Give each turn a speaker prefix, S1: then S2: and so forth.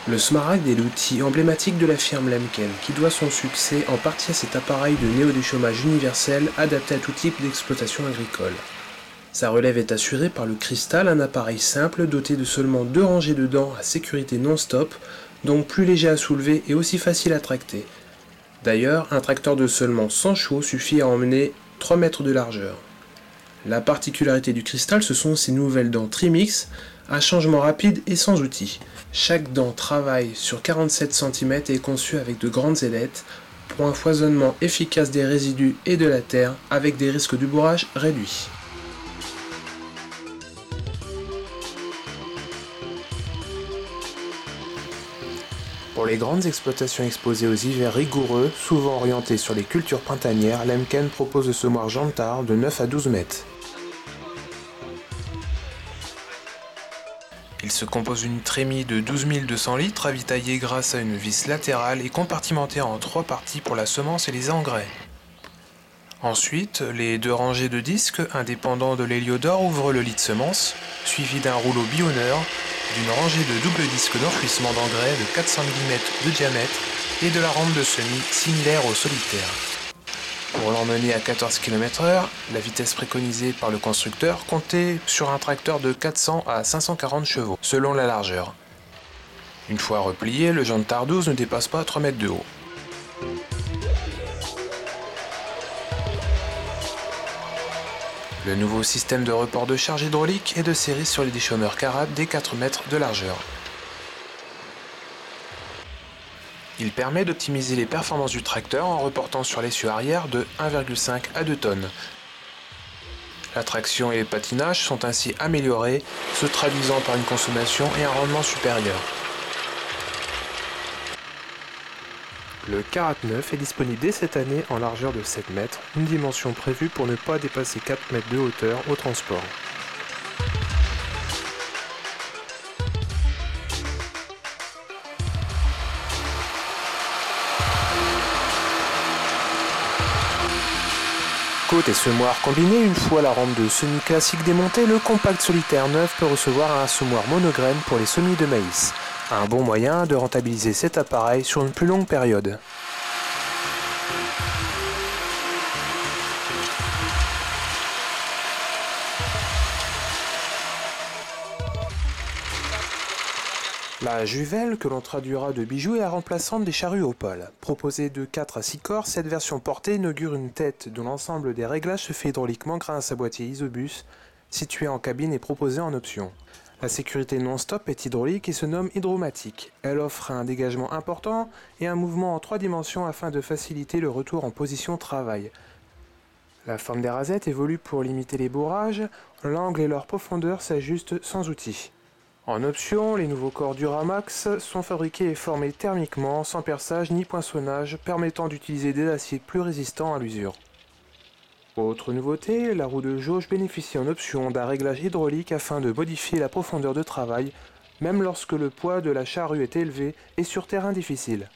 S1: Le Smaragd est l'outil emblématique de la firme Lemken, qui doit son succès en partie à cet appareil de néo-déchômage universel adapté à tout type d'exploitation agricole. Sa relève est assurée par le Cristal, un appareil simple doté de seulement 2 rangées de dents à sécurité non-stop, donc plus léger à soulever et aussi facile à tracter. D'ailleurs, un tracteur de seulement 100 chevaux suffit à emmener 3 mètres de largeur. La particularité du Cristal, ce sont ses nouvelles dents Trimix, à changement rapide et sans outils. Chaque dent travaille sur 47 cm et est conçue avec de grandes ailettes pour un foisonnement efficace des résidus et de la terre avec des risques de bourrage réduits. Pour les grandes exploitations exposées aux hivers rigoureux, souvent orientées sur les cultures printanières, Lemken propose le semoir Jantard de 9 à 12 mètres. Il se compose d'une trémie de 12 200 litres ravitaillée grâce à une vis latérale et compartimentée en 3 parties pour la semence et les engrais. Ensuite, les 2 rangées de disques indépendants de l'héliodore ouvrent le lit de semence, suivi d'un rouleau billonneur, d'une rangée de double disques d'enfouissement d'engrais de 400 mm de diamètre et de la rampe de semis similaire au solitaire. Pour l'emmener à 14 km/h, la vitesse préconisée par le constructeur comptait sur un tracteur de 400 à 540 chevaux, selon la largeur. Une fois replié, le Jantard 12 ne dépasse pas 3 mètres de haut. Le nouveau système de report de charge hydraulique est de série sur les déchômeurs Carat des 4 mètres de largeur. Il permet d'optimiser les performances du tracteur en reportant sur l'essieu arrière de 1,5 à 2 tonnes. La traction et les patinages sont ainsi améliorés, se traduisant par une consommation et un rendement supérieur. Le Carat 9 est disponible dès cette année en largeur de 7 mètres, une dimension prévue pour ne pas dépasser 4 mètres de hauteur au transport. Côte et semoir combinés, une fois la rampe de semis classique démontée, le Compact Solitaire 9 peut recevoir un semoir monograine pour les semis de maïs. Un bon moyen de rentabiliser cet appareil sur une plus longue période. La Juvelle, que l'on traduira de bijou, est la remplaçante des charrues Opale. Proposée de 4 à 6 corps, cette version portée inaugure une tête dont l'ensemble des réglages se fait hydrauliquement grâce à un boîtier Isobus, situé en cabine et proposé en option. La sécurité non-stop est hydraulique et se nomme Hydromatique. Elle offre un dégagement important et un mouvement en 3 dimensions afin de faciliter le retour en position travail. La forme des rasettes évolue pour limiter les bourrages, l'angle et leur profondeur s'ajustent sans outil. En option, les nouveaux corps Duramax sont fabriqués et formés thermiquement, sans perçage ni poinçonnage, permettant d'utiliser des aciers plus résistants à l'usure. Autre nouveauté, la roue de jauge bénéficie en option d'un réglage hydraulique afin de modifier la profondeur de travail, même lorsque le poids de la charrue est élevé et sur terrain difficile.